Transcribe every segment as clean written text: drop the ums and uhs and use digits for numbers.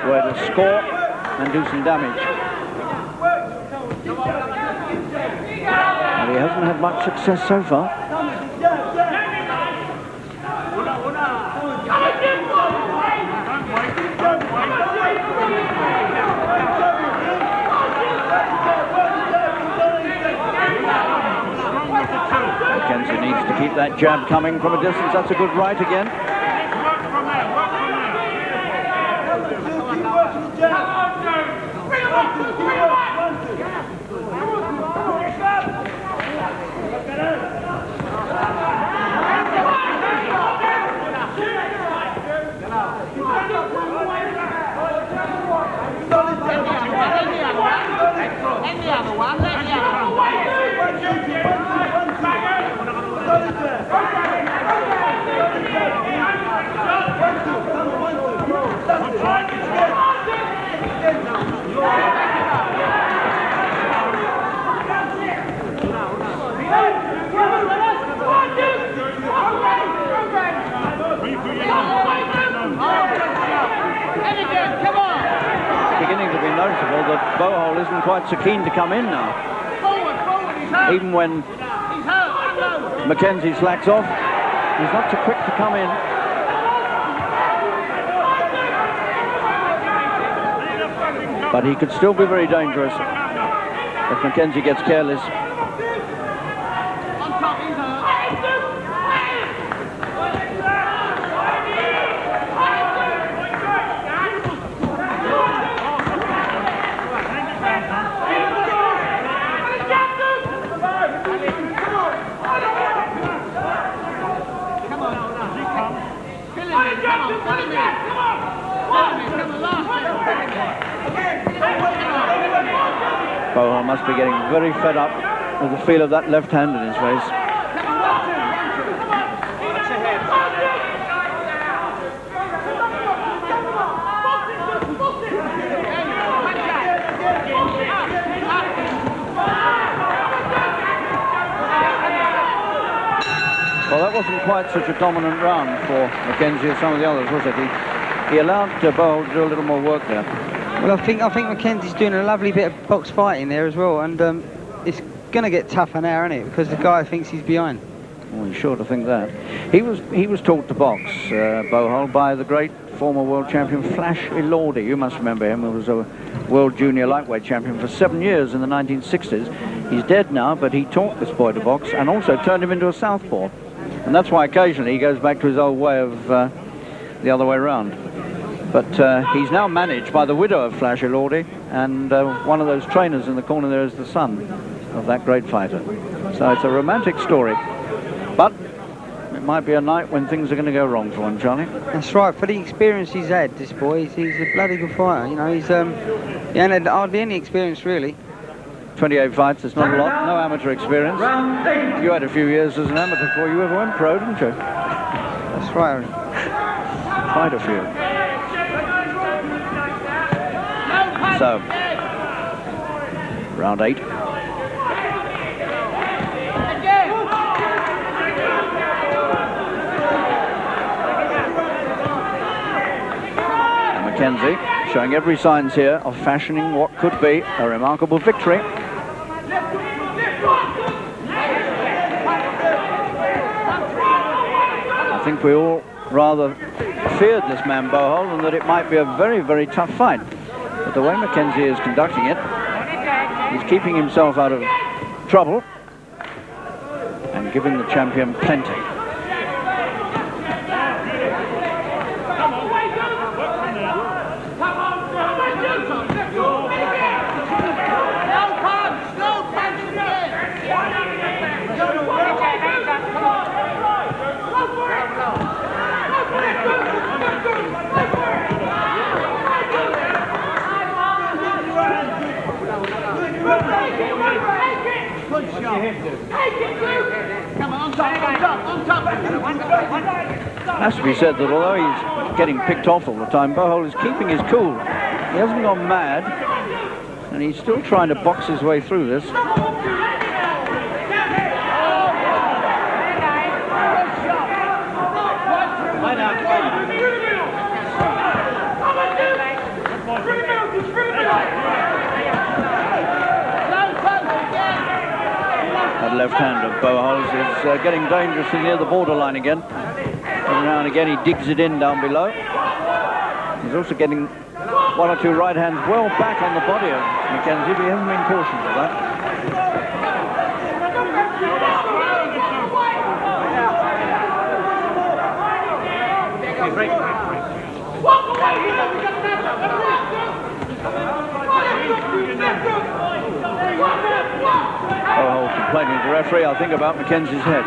where to score and do some damage. But he hasn't had much success so far. McKenzie needs to keep that jab coming from a distance. That's a good right again. Beginning to be noticeable that Bohol isn't quite so keen to come in now. Even when McKenzie slacks off, he's not so quick to come in. But he could still be very dangerous if McKenzie gets careless. Bohol must be getting very fed up with the feel of that left hand in his face. Well, that wasn't quite such a dominant round for McKenzie as some of the others, was it? He allowed Bohol to do a little more work there. Well, I think McKenzie's doing a lovely bit of box fighting there as well, and it's going to get tougher now, isn't it? Because the guy thinks he's behind. Well, he's sure to think that. He was taught to box, Bohol, by the great former world champion Flash Elordi. You must remember him. He was a world junior lightweight champion for 7 years in the 1960s. He's dead now, but he taught this boy to box and also turned him into a southpaw. And that's why occasionally he goes back to his old way of the other way around. But he's now managed by the widow of Flash Elordi, and one of those trainers in the corner there is the son of that great fighter. So it's a romantic story. But it might be a night when things are going to go wrong for him, Charlie. That's right. For the experience he's had, this boy, he's a bloody good fighter. You know, he hasn't had hardly any experience, really. 28 fights, it's not a lot. No amateur experience. You had a few years as an amateur before you ever went pro, didn't you? That's right. Quite a few. So, round 8. And McKenzie showing every signs here of fashioning what could be a remarkable victory. I think we all rather feared this man Bohol and that it might be a very, very tough fight. But the way McKenzie is conducting it, he's keeping himself out of trouble and giving the champion plenty. Has to be said that although he's getting picked off all the time, Bohol is keeping his cool. He hasn't gone mad, and he's still trying to box his way through this. That left hand of Bohol's is getting dangerously near the borderline again. Every now and again he digs it in down below. He's also getting one or two right hands well back on the body of McKenzie, but he hasn't been cautious of that. Bohol complaining to the referee, I think, about McKenzie's head.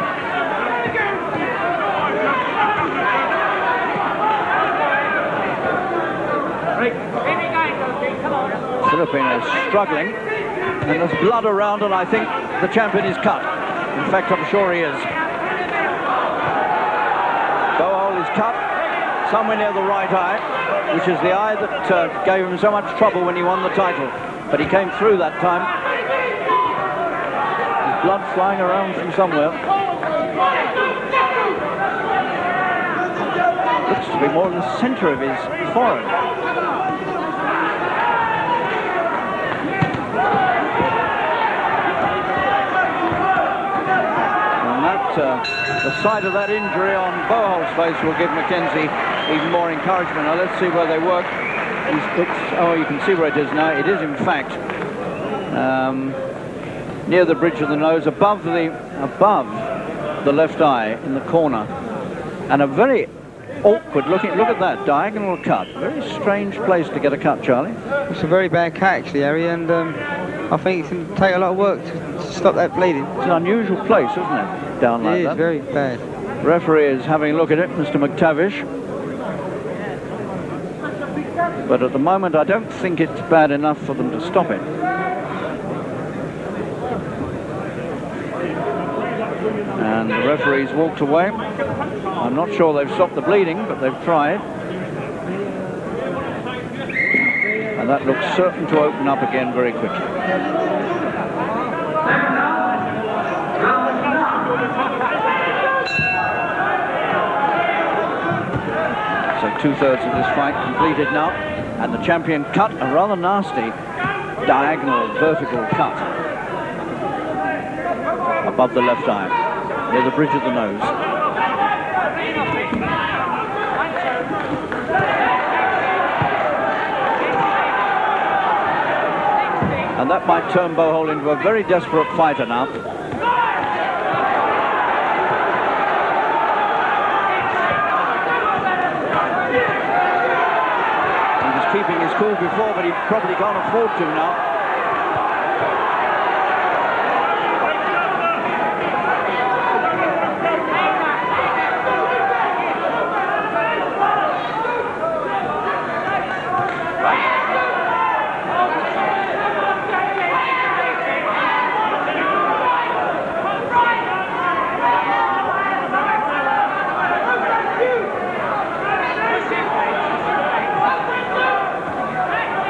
Philippine is struggling, and there's blood around, and I think the champion is cut. In fact, I'm sure he is. Bohol is cut somewhere near the right eye, which is the eye that gave him so much trouble when he won the title. But he came through that time. There's blood flying around from somewhere. Looks to be more in the centre of his forehead. The sight of that injury on Bohol's face will give McKenzie even more encouragement. Now let's see where they work. Oh, you can see where it is now. It is in fact near the bridge of the nose, above the left eye in the corner, and a very awkward looking. Look at that diagonal cut. Very strange place to get a cut, Charlie. It's a very bad cut actually, Harry, and I think it's going to take a lot of work to stop that bleeding. It's an unusual place, isn't it? Down like that. It is very bad. The referee is having a look at it, Mr. McTavish. But at the moment, I don't think it's bad enough for them to stop it. And the referee's walked away. I'm not sure they've stopped the bleeding, but they've tried. And that looks certain to open up again very quickly. So 2/3 of this fight completed now, and the champion cut a rather nasty diagonal vertical cut above the left eye, near the bridge of the nose. And that might turn Bohol into a very desperate fighter now. Keeping his cool before, but he probably can't afford to now.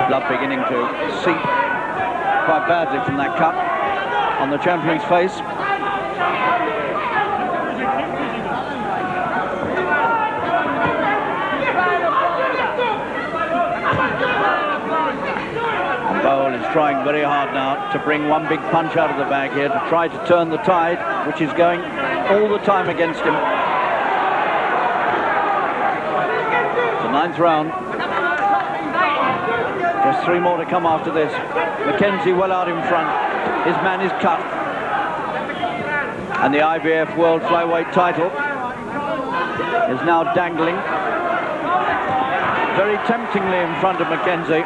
Blood beginning to seep quite badly from that cut on the champion's face. And Bohol is trying very hard now to bring one big punch out of the bag here to try to turn the tide, which is going all the time against him. The 9th round. There's 3 more to come after this. McKenzie well out in front. His man is cut. And the IBF World Flyweight title is now dangling very temptingly in front of McKenzie.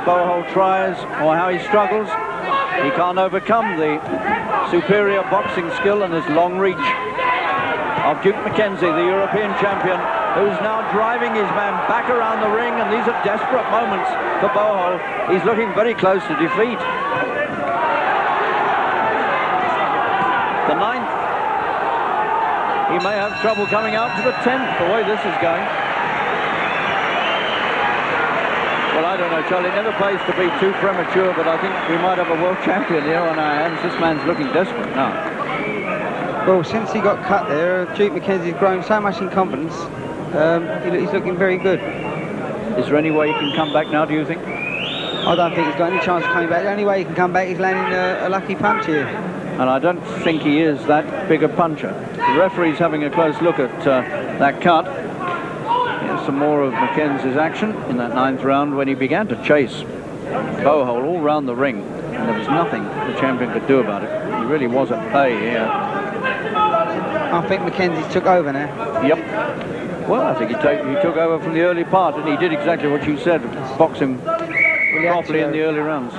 Bohol tries or how he struggles. He can't overcome the superior boxing skill and his long reach of Duke McKenzie, the European champion, who's now driving his man back around the ring, and these are desperate moments for Bohol. He's looking very close to defeat. The 9th. He may have trouble coming out to the 10th, the way this is going. Well, I don't know, Charlie, it never pays to be too premature, but I think we might have a world champion here on our hands. This man's looking desperate now. Well, since he got cut there, Duke McKenzie's grown so much in confidence. He's looking very good. Is there any way he can come back now, do you think? I don't think he's got any chance of coming back. The only way he can come back is landing a lucky punch here. And I don't think he is that big a puncher. The referee's having a close look at that cut. Here's some more of McKenzie's action in that 9th round when he began to chase Bohol all round the ring. And there was nothing the champion could do about it. He really was at bay here. I think McKenzie took over now. Yep. Well, I think he took over from the early part, and he did exactly what you said, box him properly in the early rounds.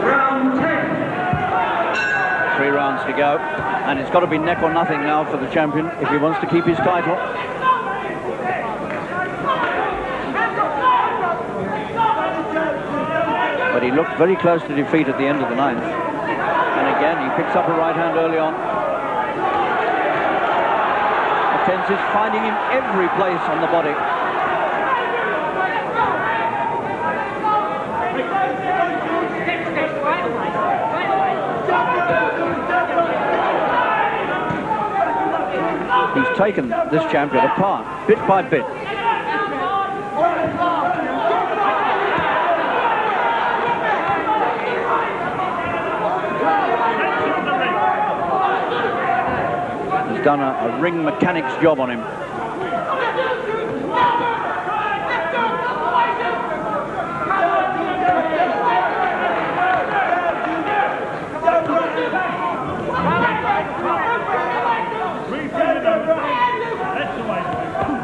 Round 10. 3 rounds to go, and it's got to be neck or nothing now for the champion if he wants to keep his title. But he looked very close to defeat at the end of the 9th. And again, he picks up a right hand early on. McKenzie's finding him every place on the body. He's taken this champion apart, bit by bit. He's done a ring mechanic's job on him.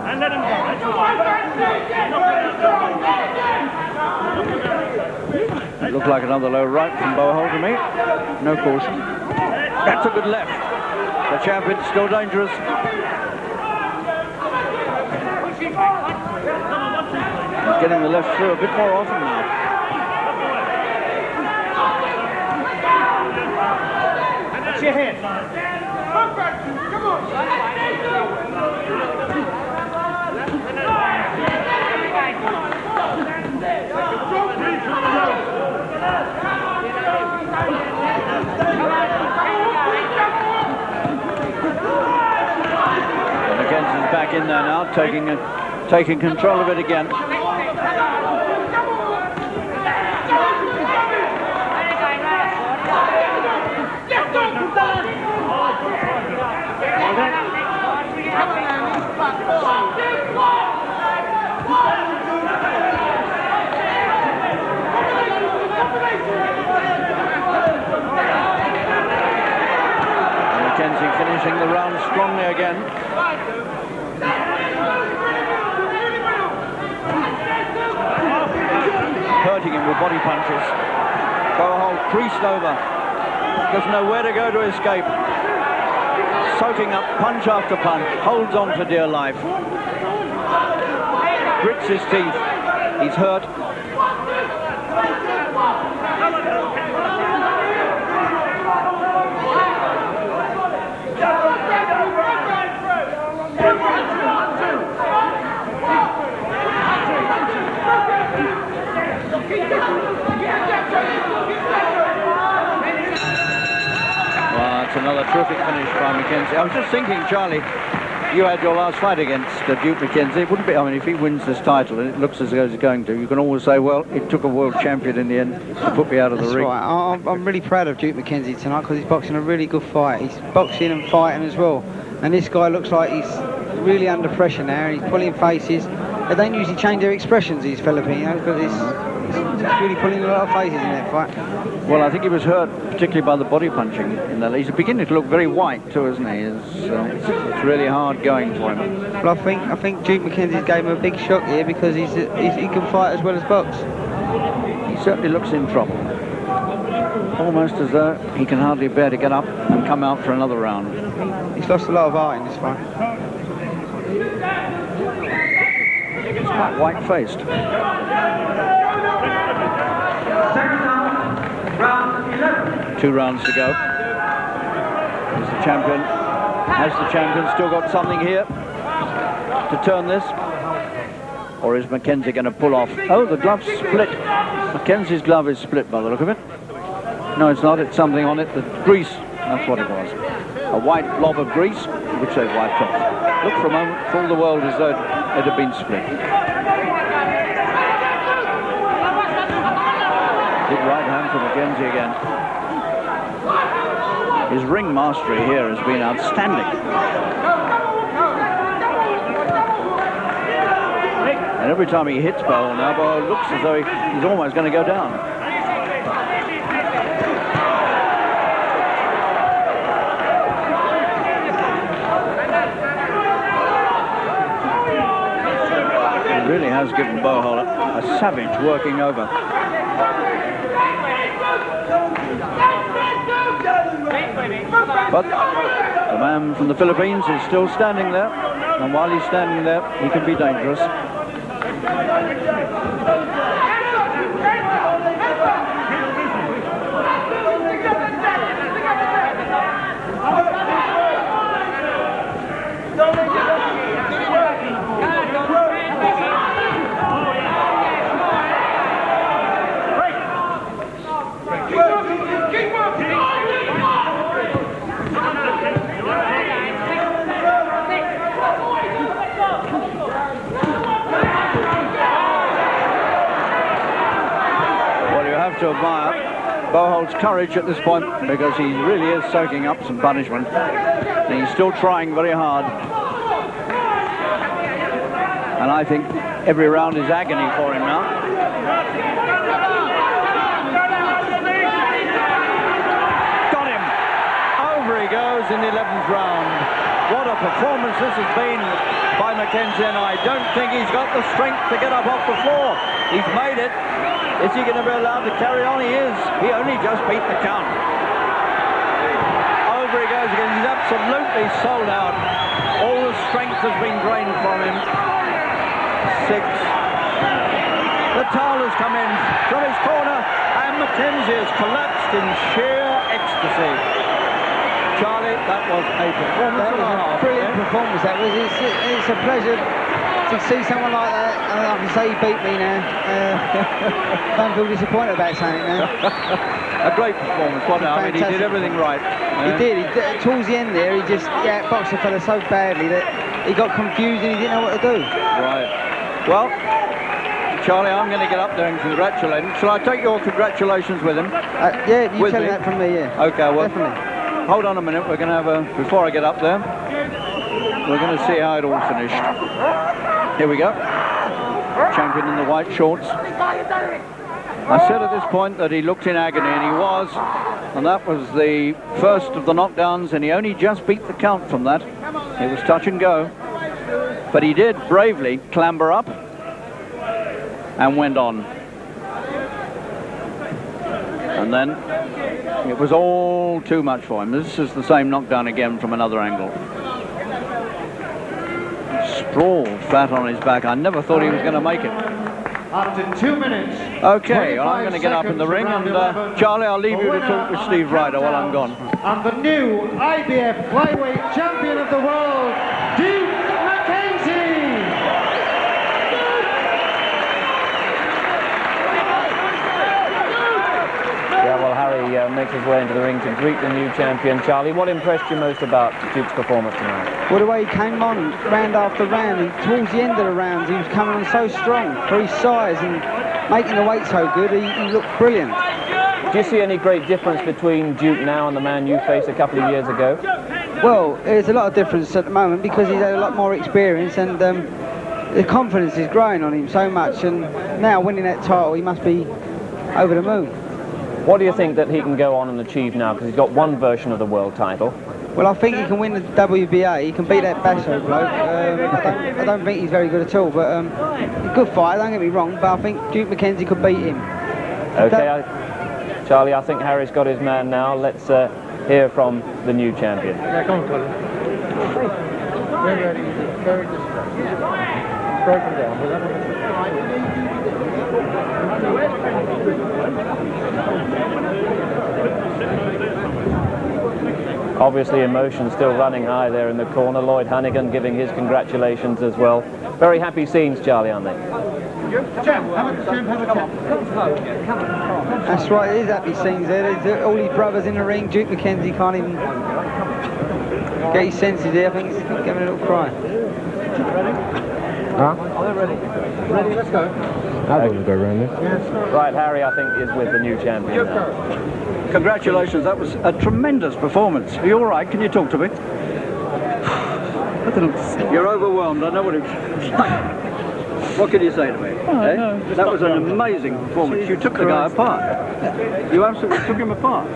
And let him go. It looked like another low right from Bohol to me. No caution. That's a good left. The champion's still dangerous. He's getting the left through a bit more often now. What's your head? Come on. McKenzie's back in there now, taking control of it again. McKenzie finishing the round strongly again. Hurting him with body punches. Bohol creased over. Doesn't know where to go to escape. Soaking up punch after punch. Holds on for dear life. Grits his teeth. He's hurt. Well, it's another terrific finish by McKenzie. I was just thinking, Charlie, you had your last fight against Duke McKenzie. It wouldn't be, I mean, if he wins this title, and it looks as though he's going to, you can always say, well, it took a world champion in the end to put me out of the ring. Right. I'm really proud of Duke McKenzie tonight because he's boxing a really good fight. He's boxing and fighting as well. And this guy looks like he's really under pressure now. He's pulling faces. They don't usually change their expressions, these Filipinos, but it's really pulling a lot of faces in that fight. Well, I think he was hurt, particularly by the body punching. He's beginning to look very white too, isn't he? It's really hard going for him. Well, I think Duke McKenzie's gave him a big shock here because he can fight as well as box. He certainly looks in trouble. Almost as though he can hardly bear to get up and come out for another round. He's lost a lot of heart in this fight. He's quite white-faced. Round 11. 2 rounds to go. Is the champion? Has the champion still got something here to turn this? Or is McKenzie going to pull off? Oh, the glove's split. McKenzie's glove is split by the look of it. No, it's not. It's something on it. The grease. That's what it was. A white blob of grease, which they've wiped off. Look for a moment for all the world as though it had been split. Big right hand for McKenzie again. His ring mastery here has been outstanding. And every time he hits Bohol now, Bohol looks as though he's almost going to go down. He really has given Bohol a savage working over. But the man from the Philippines is still standing there, and while he's standing there, he can be dangerous. To admire Bohol's courage at this point, because he really is soaking up some punishment and he's still trying very hard, and I think every round is agony for him now. Got him! Over he goes in the 11th round. What a performance this has been by McKenzie, and I don't think he's got the strength to get up off the floor. He's made it. Is he going to be allowed to carry on? He is. He only just beat the count. Over he goes again. He's absolutely sold out. All the strength has been drained from him. 6. The towel has come in from his corner, and McKenzie has collapsed in sheer ecstasy. Charlie, that was a performance. That was a brilliant performance. That was. It's a pleasure to see someone like that. I can say he beat me now. Don't feel disappointed about saying it now. A great performance, wasn't it? I mean, he did everything right. He did. Towards the end there, he just boxed the fella so badly that he got confused and he didn't know what to do. Right. Well, Charlie, I'm going to get up there and congratulate him. Shall I take your congratulations with him? Yeah, you tell him that from me, yeah. Okay, well, definitely. Hold on a minute. We're going to have a, before I get up there, we're going to see how it all finished. Here we go. Champion in the white shorts. I said at this point that he looked in agony, and he was, and that was the first of the knockdowns, and he only just beat the count from that. It was touch and go, but he did bravely clamber up and went on. And then it was all too much for him. This is the same knockdown again from another angle. Sprawled flat on his back. I never thought he was going to make it. After 2 minutes. Okay, well, I'm going to get up in the ring, and Charlie, I'll leave you to talk with Steve Ryder while I'm gone. And the new IBF flyweight champion of the world, Duke McKenzie. Yeah, well, Harry makes his way into the ring to greet the new champion. Charlie, what impressed you most about Duke's performance tonight? Well, the way he came on round after round, and towards the end of the rounds, he was coming on so strong for his size and making the weight so good. He looked brilliant. Do you see any great difference between Duke now and the man you faced a couple of years ago? Well, there's a lot of difference at the moment because he's had a lot more experience, and the confidence is growing on him so much, and now winning that title, he must be over the moon. What do you think that he can go on and achieve now? Because he's got one version of the world title. Well, I think he can win the WBA. He can beat that Basso bloke. I don't think he's very good at all, but a good fight, don't get me wrong, but I think Duke McKenzie could beat him. Okay, Charlie, I think Harry's got his man now. Let's hear from the new champion. Yeah, come on, Colin. Very ready, very distracted. Broken down. Obviously emotion still running high there in the corner. Lloyd Hannigan giving his congratulations as well. Very happy scenes, Charlie, aren't they? That's right, it is happy scenes there. There's all his brothers in the ring. Duke McKenzie can't even get his senses there. I think he's giving a little cry. Huh? Are they ready? Ready, let's go. I don't go around this. Yes. Right, Harry, I think, is with the new champion now. Congratulations, that was a tremendous performance. Are you all right? Can you talk to me? You're overwhelmed, I know what it's like. What can you say to me? No, that was an amazing performance. You took the guy apart. You absolutely took him apart.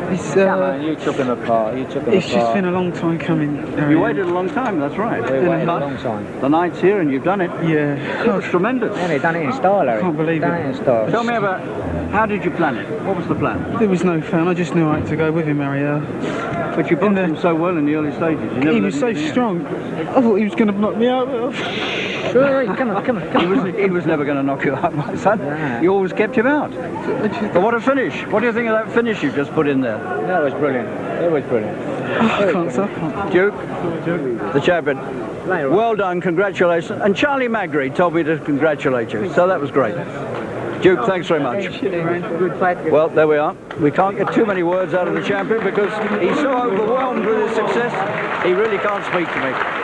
It's, You took him apart. You took him it's apart. just been a long time coming. You waited a long time, that's right. We waited a long time. The night's here and you've done it. Yeah. It was tremendous. Yeah, they done it in style, Larry. I can't believe Done it. in style. Tell me about, how did you plan it? What was the plan? There was no fan. I just knew I had to go with him, Harry. But you boxed him so well in the early stages. You never He let was him so get in. strong. I thought he was going to knock me out. Sure, come on. He was never going to knock you out, my son. Nah. You always kept him out. But what a finish. What do you think of that finish you've just put in there? That was brilliant. It was brilliant. I can't stop. Duke, the champion. Well done, congratulations. And Charlie Magri told me to congratulate you, so that was great. Duke, thanks very much. Good fight. Well, there we are. We can't get too many words out of the champion because he's so overwhelmed with his success, he really can't speak to me.